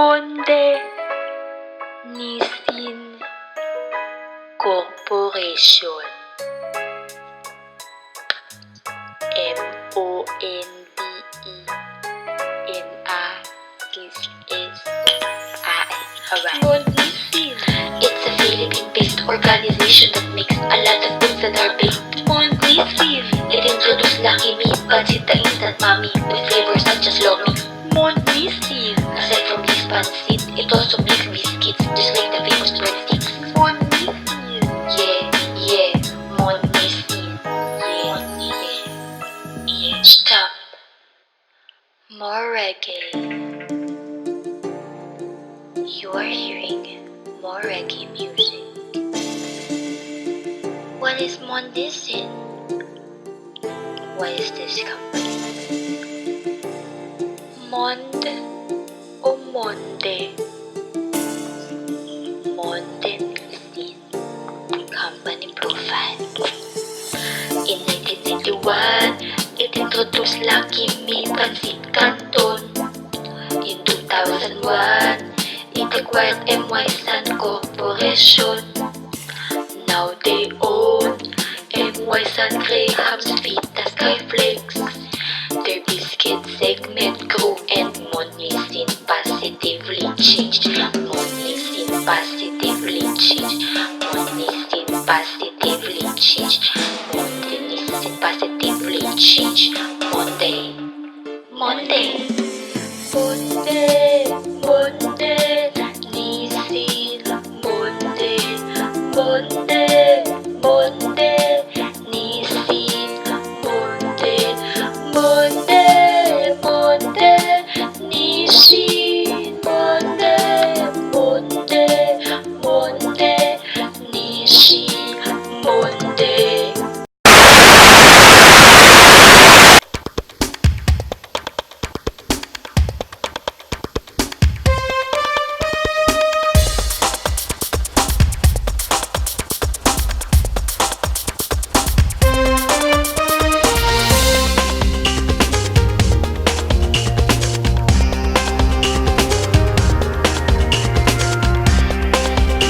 Monde Nissin Corporation. Monde-S-A-N. Monde Nissin. It's a Philippine-based organization that makes a lot of foods that are baked. Monde Nissin. It introduced Lucky Me, Pancit the Instant Mommy, with flavors such as lomi. Monde Nissin. Aside from this pancit, it also makes biscuits, just like the famous breadsticks. Monde Nissin. Yeah, Mon Nissin. Yeah. Stop. More reggae. You are hearing more reggae music. What is Mondissin? What is this company? Monde o Monde? Monde Nissin Company Profile. In 1991, it introduced Lucky Me, Pancit Canton. In 2001, it acquired M.Y. Sun Corporation. Now they own M.Y. Sun Graham's Vita Skyflakes. Their biscuit segment grew and Mon Nissin positively changed. Mon Nissin positively changed. Mon Nissin positively changed. Mon Nissin positively changed. Monday. Monde Nissin. Monde Nissin. Monde Nissin. Monde Nissin. Monde.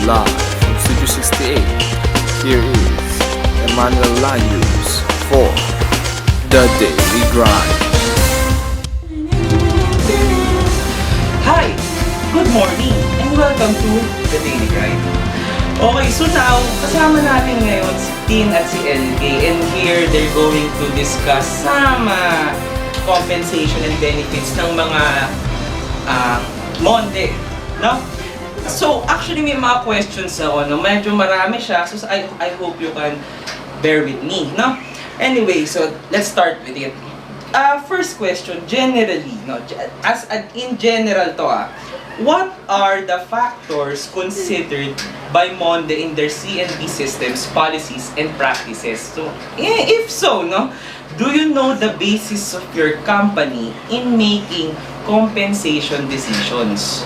Live from Studio 68, here is Emmanuel Layus for The Daily Grind. Hi! Good morning and welcome to The Daily Grind. Okay, so now, kasama natin ngayon si Tin at si LK and here they're going to discuss some compensation and benefits ng mga Monde, no? So, actually may mga questions ako, no? Medyo marami siya, so I hope you can bear with me, no? Anyway, so let's start with it. First question, generally, no? In general to, what are the factors considered by Monde in their C&B systems, policies, and practices? So, if so, no? Do you know the basis of your company in making compensation decisions?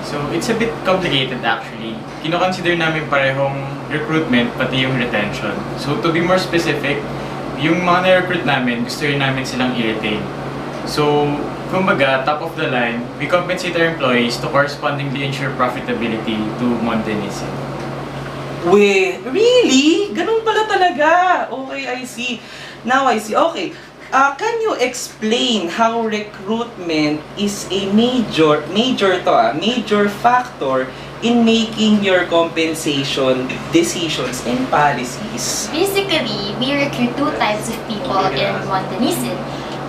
So, it's a bit complicated actually. Kino-consider namin parehong recruitment pati yung retention. So, to be more specific, yung mga na-recruit namin, gusto rin namin silang i-retain. So, kumbaga, top of the line, we compensate our employees to correspondingly ensure profitability to Monde Nissin. Wait, really? Ganun pala talaga. Okay, I see. Now I see. Okay. Can you explain how recruitment is a major factor in making your compensation decisions and policies? Basically, we recruit two types of people in Monde Nissin.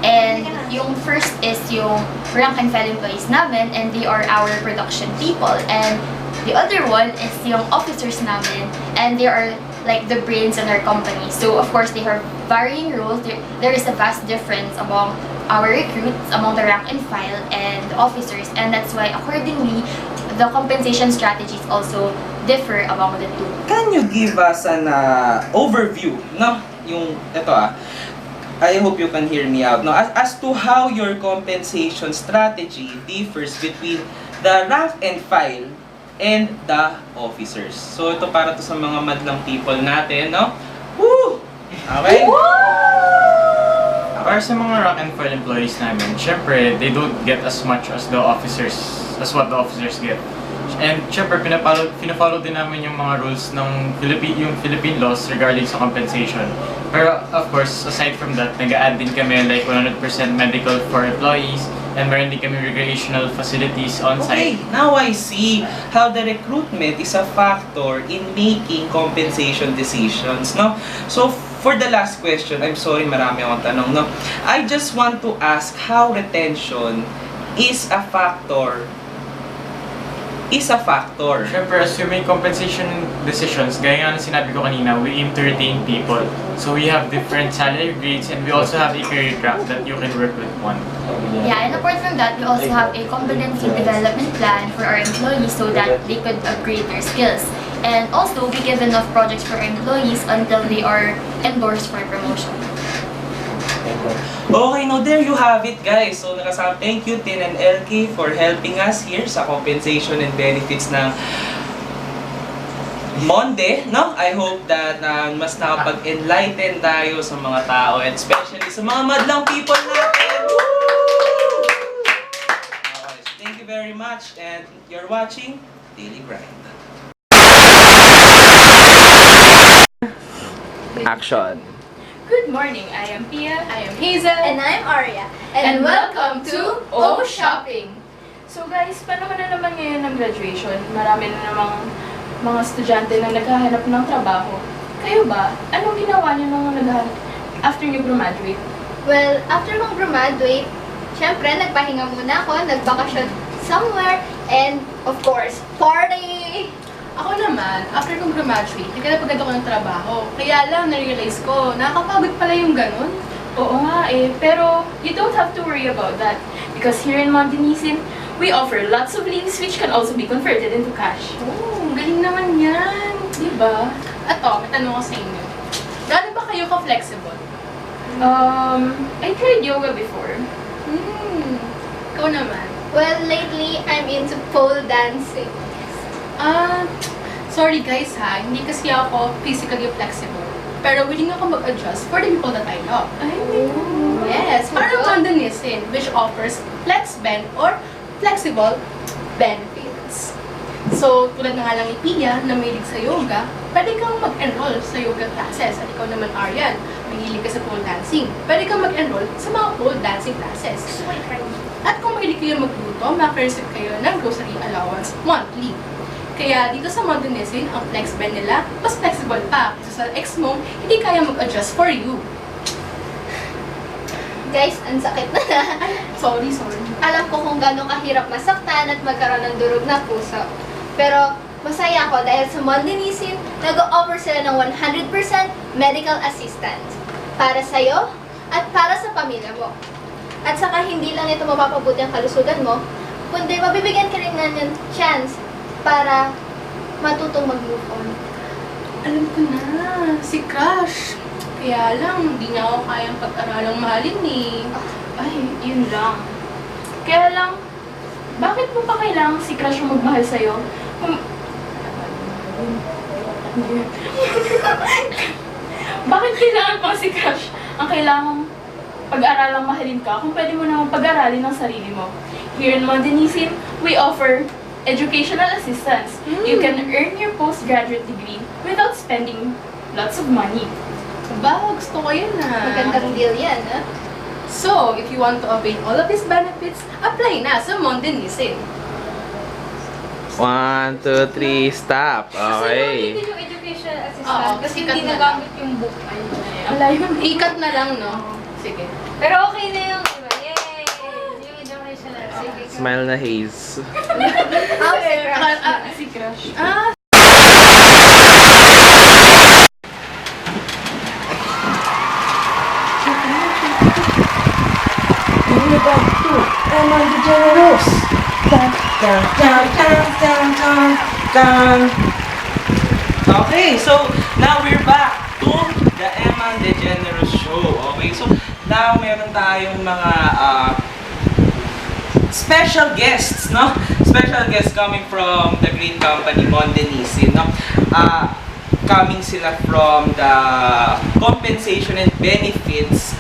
And yung first is yung rank and file employees namin, and they are our production people. And the other one is yung officers namin, and they are like the brains in our company. So of course they have varying roles. There is a vast difference among our recruits, among the rank and file and the officers, and that's why accordingly the compensation strategies also differ among the two. Can you give us an overview, no? Yung ito I hope you can hear me out, no? As to how your compensation strategy differs between the rank and file and the officers. So ito para to sa mga madlang people natin, no? Woo! Okay? Para sa mga rank and file employees namin, syempre, they don't get as much as the officers as what the officers get. And syempre, pinafollow din namin yung mga rules ng Philippine laws regarding sa compensation. Pero of course, aside from that, nag-a-add din kami like 100% medical for employees, and meron din kami recreational facilities on Okay, site. now I see how the recruitment is a factor in making compensation decisions, no? So, for the last question, I'm sorry, marami akong tanong, no? I just want to ask how retention is a factor. Syempre, as we make compensation decisions, gaya nga ng sinabi ko kanina, we aim to retain people. So we have different salary grades, and we also have a career track that you can work with one. Yeah, and apart from that, we also have a competency development plan for our employees so that they could upgrade their skills. And also, we give enough projects for our employees until they are endorsed for promotion. Okay, now there you have it, guys. So, thank you Tin and LK for helping us here sa compensation and benefits ng Monde, no? I hope that mas nakapag-enlighten tayo sa mga tao, and especially sa mga madlang people natin. Woo! Okay, so thank you very much, and you're watching Daily Grind. Action. Good morning, I am Pia, I am Hazel, And I'm Arya. and welcome to O Shopping! So guys, panahon na naman ngayon ng graduation. Marami na namang mga estudyante na naghahanap ng trabaho. Kayo ba? Anong ginawa niyo nung naghahanap after niyo graduate? Well, after kong graduate, syempre nagpahinga muna ako, nagbakasyon somewhere, and of course, party! Ako naman, after kong graduate, naghanap agad ako ng trabaho. Kaya lang, na-realize ko, nakakapagod pala yung ganun. Oo nga eh, pero you don't have to worry about that. Because here in Montanisin, we offer lots of leaves which can also be converted into cash. Oh, galing naman yan! Diba? Ato, may tanong ko sa inyo. Gaano ba kayo ka-flexible? I tried yoga before. Ikaw naman. Well, lately, I'm into pole dancing. Sorry guys ha, hindi kasi ako physically flexible. Pero willing ako mag-adjust for the people that I love. Yes, Parang good. Mondanisin, which offers flex bend or flexible benefits. So, tulad na nga lang ni Pia na mahilig sa yoga, pwede kang mag-enroll sa yoga classes. At ikaw naman, Aryan, mahilig ka sa pole dancing. Pwede kang mag-enroll sa mga pole dancing classes. At kung mahilig kayo magluto, makareceive kayo ng grocery allowance monthly. Kaya dito sa Montanisin, ang flex bend nila, mas flexible pa. Kasi sa ex mo, hindi kaya mag-adjust for you. Guys, ang sakit na. Sorry. Alam ko kung gaano kahirap masaktan at magkaroon ng durog na puso. Pero masaya ako dahil sa Montanisin, nag-offer sila ng 100% medical assistance para sa'yo at para sa pamilya mo. At saka hindi lang ito mapapabuti ang kalusugan mo, kundi mabibigyan ka rin ng chance para matutong mag-move on. Alam ko na, si Crush. Kaya lang, hindi niya ako kayang pag-aralang mahalin eh. Ay, yun lang. Kaya lang, bakit mo pa kailangan si Crush yung magmahal sa'yo? Bakit kailangan pa si Crush ang kailangan pag-aralang mahalin ka kung pwede mo naman pag-aralin ng sarili mo? Here in Montanisin, we offer educational assistance. You can earn your postgraduate degree without spending lots of money. Ba, gusto ko yun Magandang deal yan, ha? So, if you want to avail all of these benefits, apply na sa Montanisin. 1, 2, 3, stop. Okay. yung educational assistance Oo, kasi sikat hindi na nagamit yung book. Ikat na lang, no? Sige. Pero okay na yung iba. Yay! Yung educational assistance. Smile na Haze. Si Crush. Okay, so now we're back to the Emma DeGeneres Show. Okay, so now meron tayong mga special guests, no? Special guests coming from the great company Montanisin, no? Coming sila from the compensation and benefits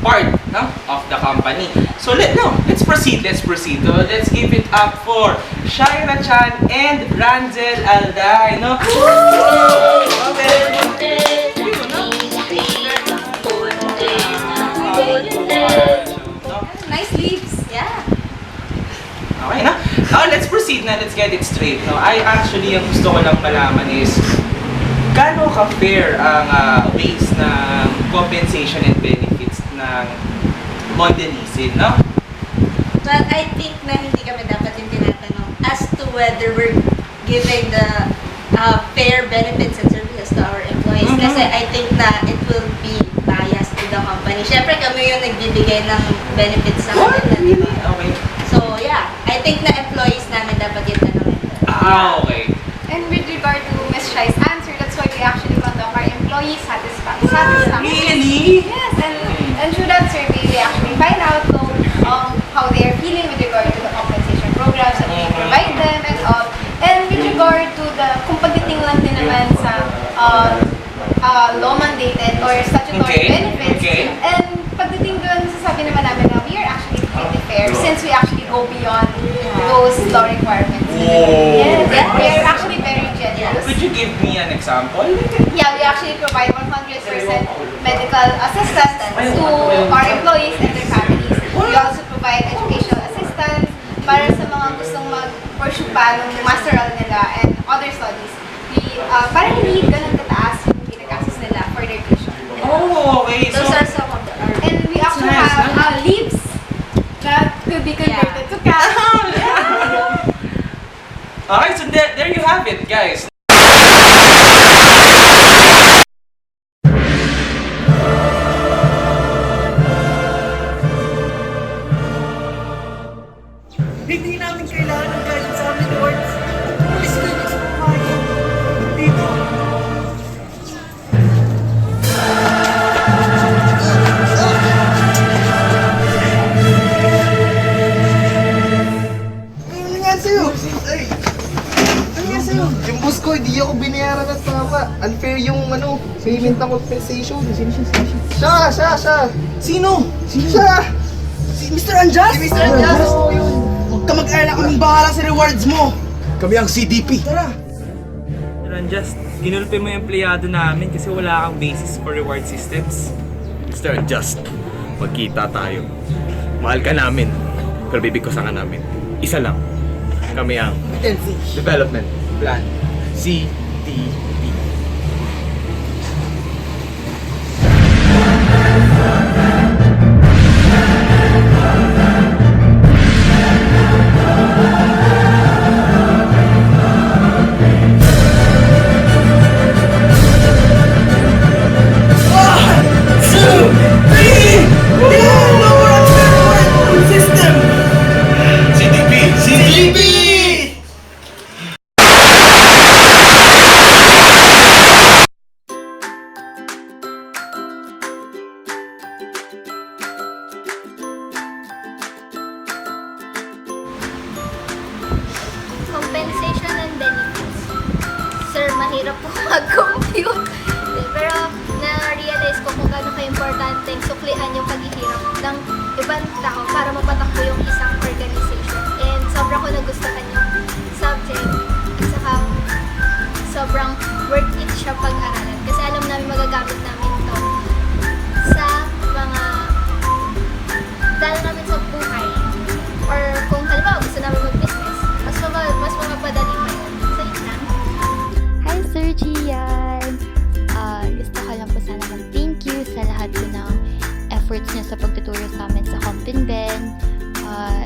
part, no? no, of the company. So let's proceed. So let's give it up for Shaira Chan and Ranzel Alday, no? Nice leaves. Yeah. Okay na? Now, let's proceed na. Let's get it straight. No? Yung gusto ko lang malaman is, gaano ka-fair ang ways ng compensation and benefits ng Mondenisin, no? But I think na hindi kami dapat yung tinatanong as to whether we're giving the fair benefits and services to our employees. Kasi I think na it will be biased to the company. Siyempre kami yung nagbibigay ng benefits sa kanila, di ba? Okay. So yeah, I think na employees namin dapat yung tanongin. Okay. And with regard to Ms. Shai's answer, that's why we actually conduct our employee satisfaction. Really? Yes, and through that survey, we actually find out how they are feeling with regard to the compensation programs that we provide them and all. And with regard to the, kung pagdating lang din naman sa law-mandated or statutory benefits, and pagdating doon, sasabi naman namin na we are actually pretty fair since we actually go beyond those law requirements. Yes, we are actually very generous. Could you give me an example? Yeah, we actually provide 100% medical assistance to our employees and their families. We also provide educational assistance para sa mga gustong mag-pursue pa ng masteral nila and other studies. Para hindi ganun kataas yung ginagastos nila for their tuition. Oh, okay. Those are some of the And we also have leaves that could be converted to cash. Okay, so there you have it, guys. Hindi namin kailangan ng guidance sa amin, Lords. Please do this for tayo. Dito. Ano nga sa'yo? Ay! Ano nga sa'yo? Yung boss ko, hindi ako binayaran ng tama. Unfair yung payment ng compensation. Siya! Sino? Siya! Si Mr. Anjas? Si Mr. Anjas! Oo, yun. Huwag ka mag-alala, kaming bahala sa rewards mo. Kami ang CDP. Tara! Ranjas, ginulpi mo yung empleyado namin kasi wala kang basis for reward systems. Mr. Unjust, magkita tayo. Mahal ka namin, pero bibigkusan ka namin. Isa lang, kami ang Development Plan, CDP. Compensation and benefits. Sir, mahirap po mag-compute. Pero na-realize ko kung gaano ka-importante suklian yung paghihirap ng ibang tao para mapatakbo yung isang organization. And sobrang ko nagustuhan yung subject. At saka sobrang worth it siya pag-aralan. Kasi alam namin magagamit namin ito sa mga dahil namin sa buhay. Or kung halimbawa gusto namin mag-business, mas mapapadali pa yun. So, yun lang. Hi, Sir Gian! Gusto ko lang po sana mag-thank you sa lahat po ng efforts niya sa pagtuturo sa amin sa Compinben.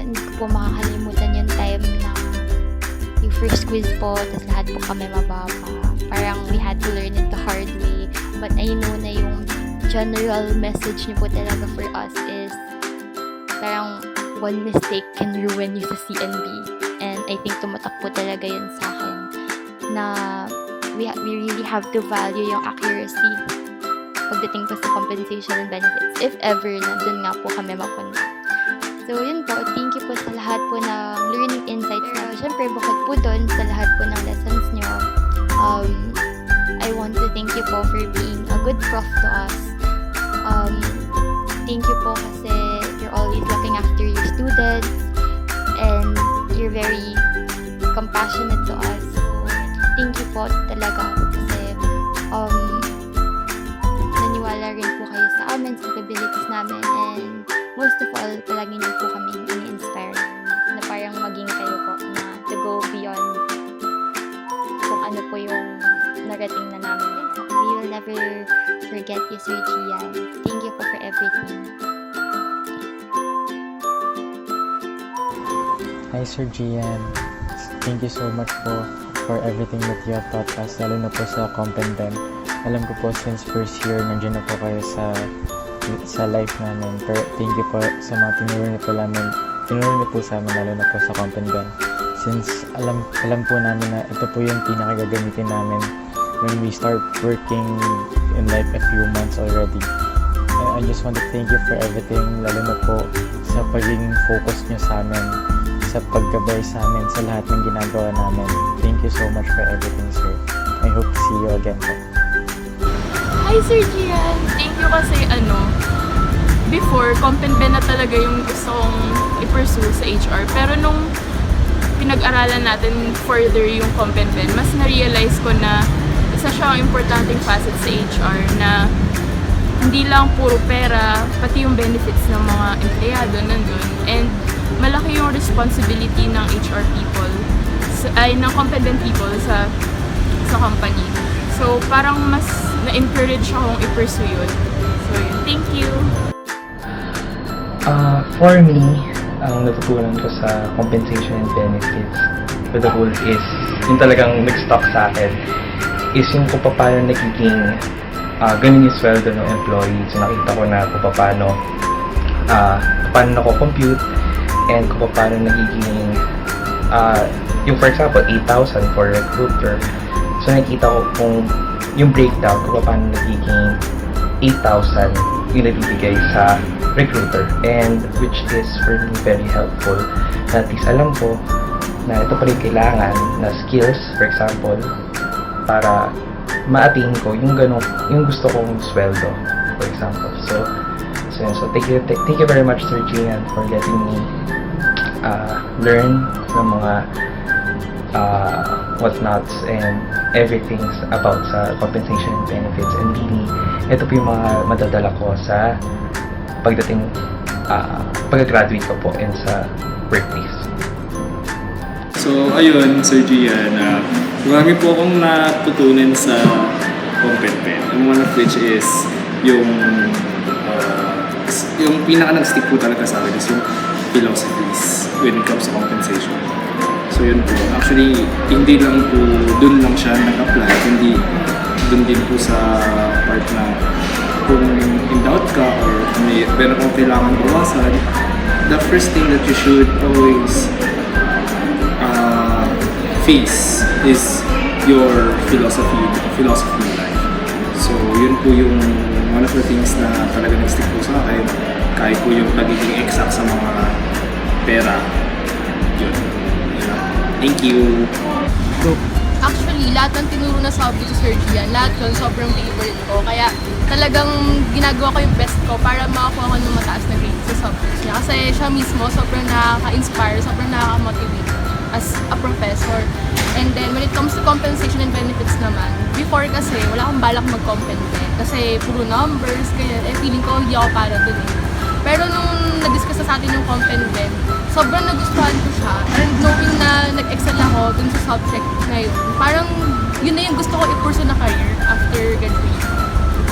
Hindi ko po makakalimutan yung time na yung first quiz po, tapos lahat po kami mababa. Parang we had to learn it the hard way. But I know na yung general message niyo po talaga for us is parang one mistake can ruin you sa CNB. And I think tumatak po talaga yun sa akin na we really have to value yung accuracy pagdating po sa compensation and benefits if ever na dun nga po kami mapunta. So yun po, thank you po sa lahat po ng learning insights na. Siyempre, bukod po dun sa lahat po ng lessons nyo, I want to thank you po for being a good prof to us. Thank you po kasi compassionate to us. So, thank you po talaga kasi naniwala rin po kayo sa amin, sa capabilities namin, and most of all, palagi niyo po kami ini-inspire na parang maging kayo po na to go beyond kung ano po yung narating na namin. We will never forget you, Sir Gian. Thank you po for everything. Hi Sir Gian, thank you so much po for everything that you have taught us, lalo na po sa Compenben. Alam ko po since first year nandiyan na po kayo sa life namin. Pero thank you po sa mga tinuro niyo po sa amin, lalo na po sa Compenben. Since alam po namin na ito po yung pinakagagamitin namin when we start working in like a few months already. I just want to thank you for everything, lalo na po sa pagiging focus niyo sa amin, sa paggabay sa amin, sa lahat ng ginagawa namin. Thank you so much for everything, sir. I hope to see you again po. Hi, Sir Gian! Thank you kasi before, Compenben na talaga yung gusto kong i-pursue sa HR. Pero nung pinag-aralan natin further yung Compenben, mas na-realize ko na isa siyang importanteng facet sa HR na hindi lang puro pera, pati yung benefits ng mga empleyado nandun. And malaki yung responsibility ng HR people, ng Compenben people sa company. So, parang mas na-encourage akong i-pursue yun. So, yun. Thank you! For me, ang natutunan ko sa compensation and benefits for the whole is yung talagang nag-stock sa akin is yung kung paano nagiging ganun yung sweldo ng employee. So, nakita ko na kung paano nako-compute and kung paano nagiging yung for example, 8,000 for recruiter. So, nakita ko kung yung breakdown kung paano nagiging 8,000 yung nabibigay sa recruiter, and which is for me very helpful. At least alam ko na ito pa rin kailangan na skills, for example, para ma-attain ko yung gusto kong sweldo, for example. So thank you very much, Sir Gian, for letting me learn ng mga whatnots and everything about sa compensation and benefits, and really ito po yung mga madadala ko sa pagdating pag-graduate ko po and sa workplace. So ayun, Sir Gian, marami po akong natutunan sa Compenben, and one of which is yung pinaka nag-stick po talaga sa akin is yung philosophies when it comes to compensation. So yun po, actually hindi lang po dun lang siya nag-apply, hindi dun din po sa part na kung in doubt ka or meron kang kailangan bawasan, the first thing that you should always face is your philosophy in life. So yun po yung one of the things na talaga nag-stick po sa akin, kahit po yung pagiging exact sa mga pera. Yun. Thank you. Actually, lahat ng tinuro na subject sa Sir Gian, lahat yun sobrang favorite ko. Kaya talagang ginagawa ko yung best ko para makakuha ko ng mataas na grade sa subjects niya. Kasi siya mismo sobrang nakaka-inspire, sobrang nakaka-motivate as a professor. And then, when it comes to compensation and benefits naman, before kasi, wala akong balak mag-compensate. Kasi puro numbers, kaya feeling ko hindi ako para dun eh. Pero nung na-discuss sa atin yung Compenben, sobrang nagustuhan ko siya. And knowing na nag-excel ako dun sa subject na yun, parang yun na yung gusto ko i-pursue na career after graduation.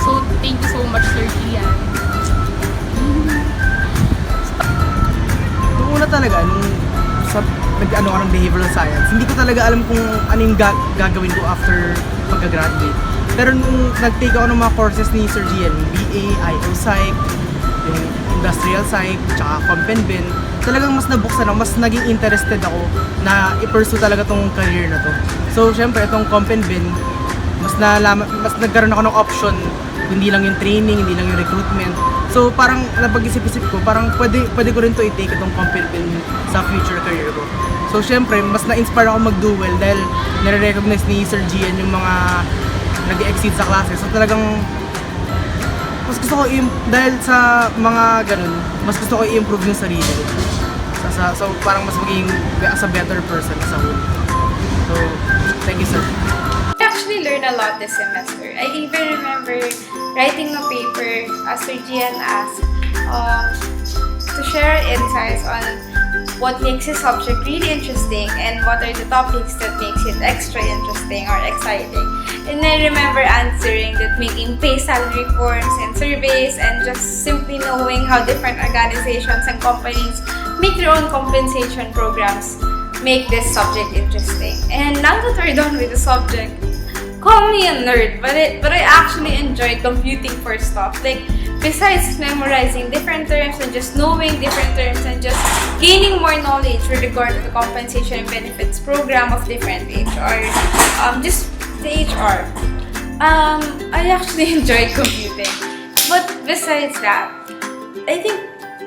So, thank you so much, Sir Gian. Noong una talaga, nag-ano ka ng behavioral science, hindi ko talaga alam kung ano yung gagawin ko after pagka-graduate. Pero nung nag-take ako ng mga courses ni Sir Gian, BA, IO Psych, yung Industrial Psych, tsaka Compenben, talagang mas nabuksan ako, mas naging interested ako na i-pursue talaga tong career na to. So, syempre, itong Compenben, mas nagkaroon ako ng option, hindi lang yung training, hindi lang yung recruitment. So, parang napag-isip-isip ko, parang pwede ko rin to i-take itong Compenben sa future career ko. So, syempre, mas na-inspire ako mag-dual dahil nare-recognize ni Sir Gian yung mga nag-exceed sa klase. So, talagang mas gusto ko dahil sa mga ganun, mas gusto ko i-improve yung sarili ko. So parang mas maging as a better person sa whole. So, thank you, sir. I actually learned a lot this semester. I even remember writing a paper, as Sir Gian asked, to share insights on what makes a subject really interesting and what are the topics that makes it extra interesting or exciting. And I remember answering that making pay salary forms and surveys and just simply knowing how different organizations and companies make their own compensation programs make this subject interesting. And now that we're done with the subject, call me a nerd, but I actually enjoyed computing for stuff. Like, besides memorizing different terms and just knowing different terms and just gaining more knowledge with regard to the compensation and benefits program of different HR, just the HR. I actually enjoyed computing. But besides that, I think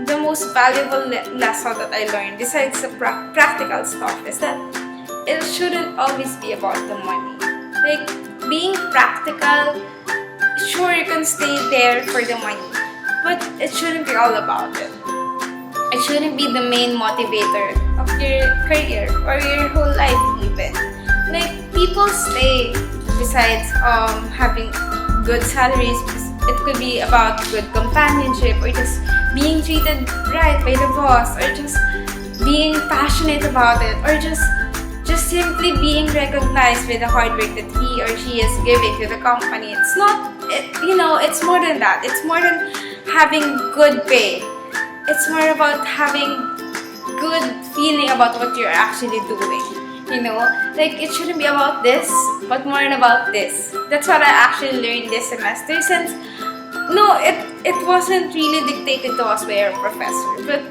the most valuable lesson that I learned, besides the practical stuff, is that it shouldn't always be about the money. Like, being practical, sure, you can stay there for the money, but it shouldn't be all about it. It shouldn't be the main motivator of your career or your whole life even. Like, people stay besides having good salaries. It could be about good companionship or just being treated right by the boss or just being passionate about it or just simply being recognized with the hard work that he or she is giving to the company. It's more than that. It's more than having good pay. It's more about having good feeling about what you're actually doing. Like, it shouldn't be about this, but more than about this. That's what I actually learned this semester, since it wasn't really dictated to us by our professor, but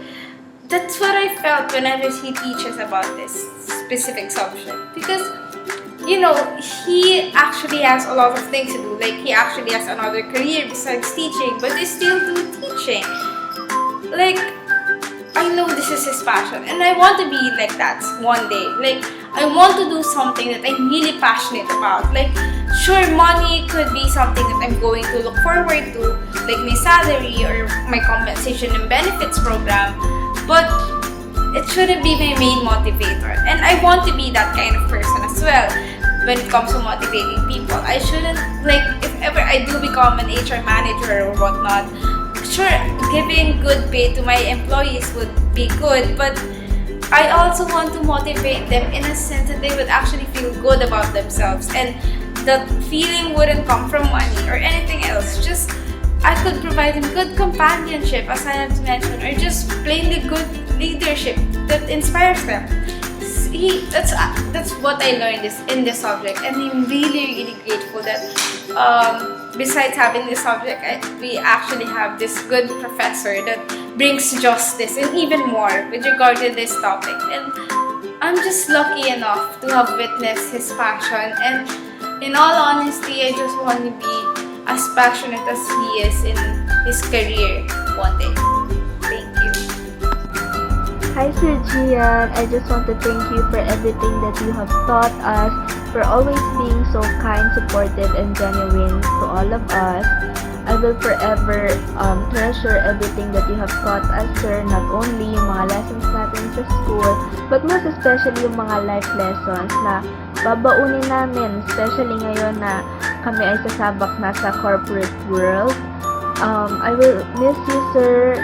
that's what I felt whenever he teaches about this specific subject. Because, he actually has a lot of things to do. Like, he actually has another career besides teaching, but he still do teaching. Like, I know this is his passion, and I want to be like that one day. Like, I want to do something that I'm really passionate about. Like, sure, money could be something that I'm going to look forward to, like my salary or my compensation and benefits program, but it shouldn't be my main motivator. And I want to be that kind of person as well when it comes to motivating people. I shouldn't, like, if ever I do become an HR manager or whatnot, sure, giving good pay to my employees would be good, but I also want to motivate them in a sense that they would actually feel good about themselves, and that feeling wouldn't come from money or anything else. Just, I could provide them good companionship, as I have mentioned, or just plainly good leadership that inspires them. That's what I learned in this subject, and I'm really grateful that besides having this subject, we actually have this good professor that brings justice and even more with regard to this topic. And I'm just lucky enough to have witnessed his passion, and in all honesty, I just want to be as passionate as he is in his career one day. Thank you. Hi Sir Gian, I just want to thank you for everything that you have taught us, for always being so kind, supportive, and genuine to all of us. I will forever treasure everything that you have taught us, sir, not only yung mga lessons natin sa school, but most especially yung mga life lessons na babaunin namin, especially ngayon na kami ay sasabak na sa corporate world. I will miss you, sir.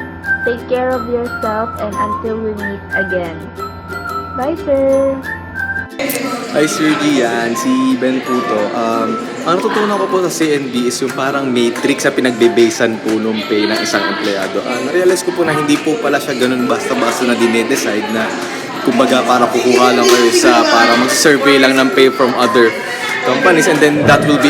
Take care of yourself, and until we meet again. Bye, sir! Hi Sir Gian, si Ben Puto. Ang natutunan ko po sa CNB is yung parang matrix sa pinagbe-basean po nung pay ng isang empleyado. Narealize ko po na hindi po pala siya ganun basta-basta na dinedecide na kumbaga para kukuha lang kayo sa para mag-survey lang ng pay from other companies, and then that will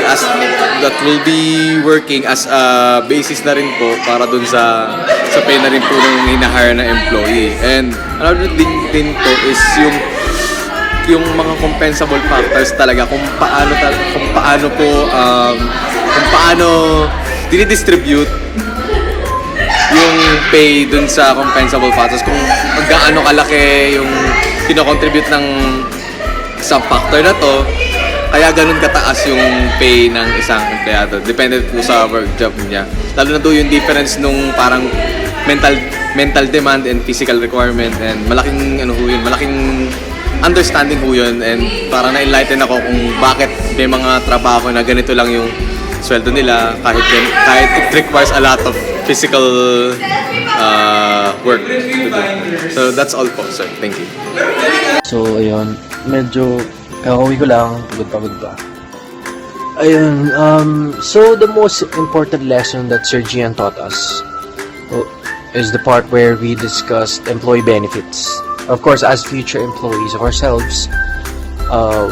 be working as a basis na rin po para dun sa pay na rin po ng hinahire na employee. And another thing din po is yung mga compensable factors talaga, kung paano dinidistribute yung pay dun sa compensable factors, kung gaano kalaki yung kinocontribute ng isang factor na to, kaya ganun kataas yung pay ng isang empleyado. Depende po sa work job niya. Lalo na doon yung difference nung parang mental demand and physical requirement, and malaking understanding po yun and para na-enlighten ako kung bakit may mga trabaho na ganito lang yung sweldo nila kahit it requires a lot of physical work to do. So that's all po, sir. Thank you. So, ayun, medyo kakauwi ko lang, pagod pa. Ayun, so the most important lesson that Sir Gian taught us is the part where we discussed employee benefits. Of course, as future employees of ourselves,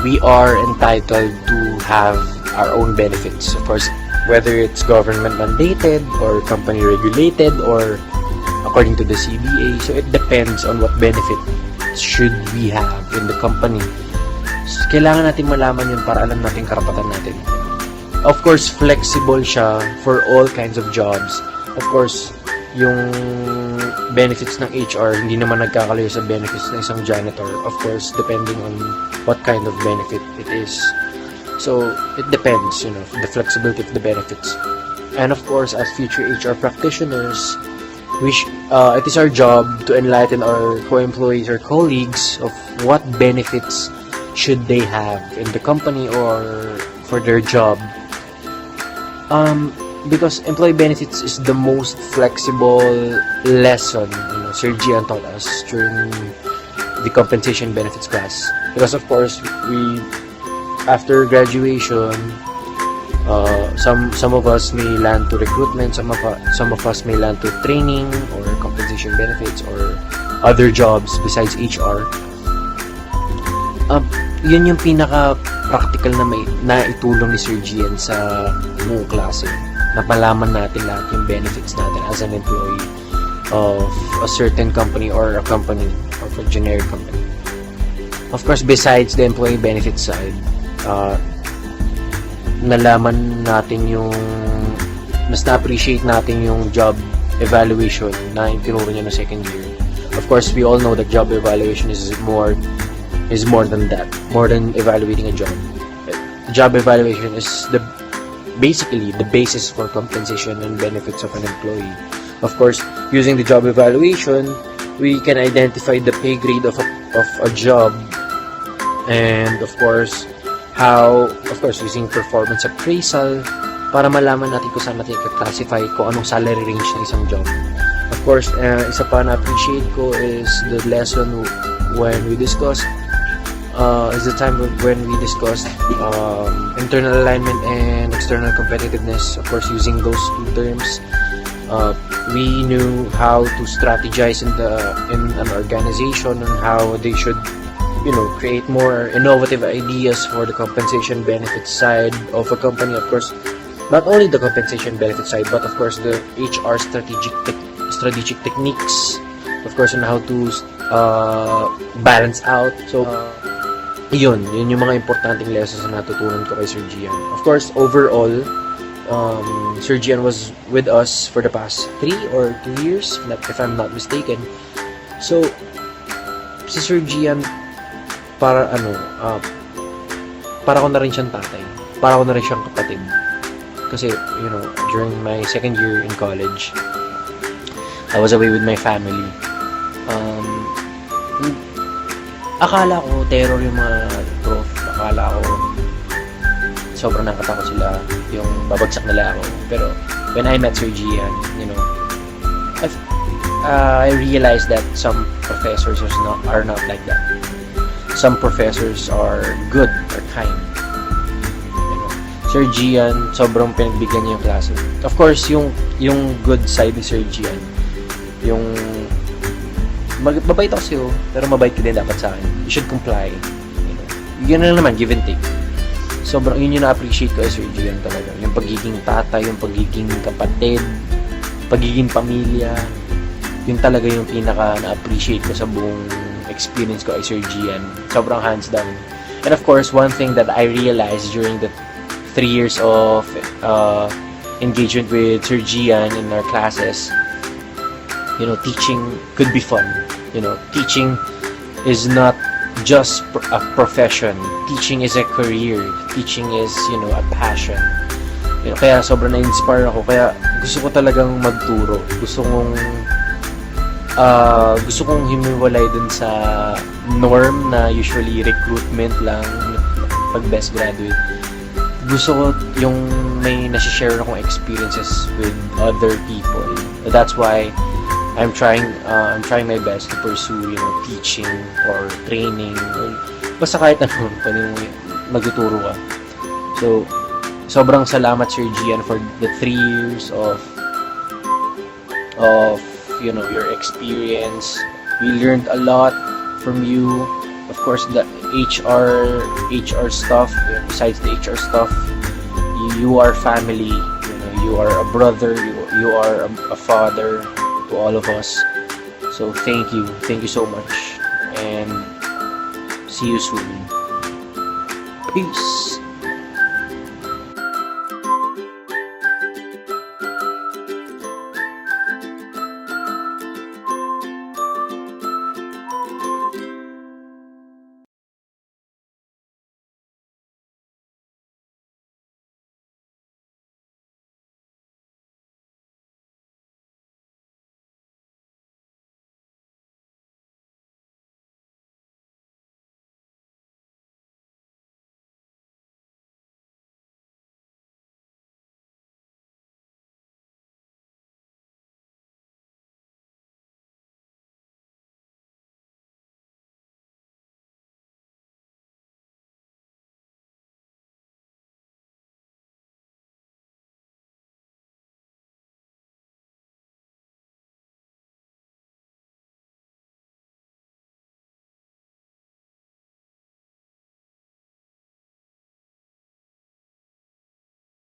we are entitled to have our own benefits. Of course, whether it's government mandated or company regulated or according to the CBA. So it depends on what benefit should we have in the company. So, kailangan natin malaman yun para alam natin karapatan natin. Of course, flexible siya for all kinds of jobs. Of course, yung benefits ng HR hindi naman nagkakalayo sa benefits ng isang janitor. Of course, depending on what kind of benefit it is. So, it depends, the flexibility of the benefits. And of course, as future HR practitioners, it is our job to enlighten our co-employees or colleagues of what benefits should they have in the company or for their job. Because employee benefits is the most flexible lesson, Sir Gian taught us during the compensation benefits class. Because of course, after graduation, some of us may land to recruitment, some of us may land to training or compensation benefits or other jobs besides HR. Yun yung pinaka-practical na itulong ni Sir Gian sa buong klase. Na malaman natin lahat yung benefits natin as an employee of a certain company or a company of a generic company. Of course, besides the employee benefits side, nalaman natin mas na-appreciate natin yung job evaluation na tinuro niya na second year. Of course, we all know that job evaluation is more than that, more than evaluating a job. Job evaluation is basically the basis for compensation and benefits of an employee. Of course, using the job evaluation, we can identify the pay grade of a job, and of course, using performance appraisal para malaman natin kung saan natin i-classify kung anong salary range ng isang job. Of course, isa pa na-appreciate ko is the lesson when we discussed internal alignment and external competitiveness. Of course, using those two terms, we knew how to strategize in an organization on how they should, create more innovative ideas for the compensation benefits side of a company. Of course, not only the compensation benefit side, but of course the HR strategic techniques. Of course, on how to balance out. So, yun yung mga importanteng lessons na natutunan ko kay Sir Gian. Of course, overall, Sir Gian was with us for the past 3 or 2 years, if I'm not mistaken. So, si Sir Gian, para ko na rin siyang tatay. Para ko na rin siyang kapatid. Kasi, during my second year in college, I was away with my family. Akala ko terror yung mga prof. Akala ko sobrang nakatakot sila, yung babagsak nila ako. Pero when I met Sir Gian, I realized that some professors are not like that. Some professors are good or kind. Sir Gian, sobrang pinagbigyan niya yung klase. Of course, yung good side ni Sir Gian, yung mabait ako sa'yo, pero mabait ka din dapat sa akin. You should comply. Yun na naman, give and take. Sobrang yun yung na-appreciate ko kay Sir Gian talaga. Yung pagiging tatay, yung pagiging kapatid, pagiging pamilya, yun talaga yung pinaka na-appreciate ko sa buong experience ko kay Sir Gian. Sobrang hands down. And of course, one thing that I realized during the 3 years of engagement with Sir Gian in our classes, teaching could be fun. Teaching is not just a profession. Teaching is a career. Teaching is, a passion. Kaya sobrang na-inspire ako. Kaya gusto ko talagang magturo. Gusto kong gusto kong himiwalay dun sa norm na usually recruitment lang pag best graduate. Gusto ko yung may nasi-share akong experiences with other people. That's why I'm trying my best to pursue, teaching or training or basta kahit ano, pwede mo magtuturo ka. So, sobrang salamat Sir Gian for the 3 years of your experience. We learned a lot from you. Of course, the HR stuff. Besides the HR stuff, you are family. You are a brother. You are a father to all of us. So thank you so much, and see you soon. Peace.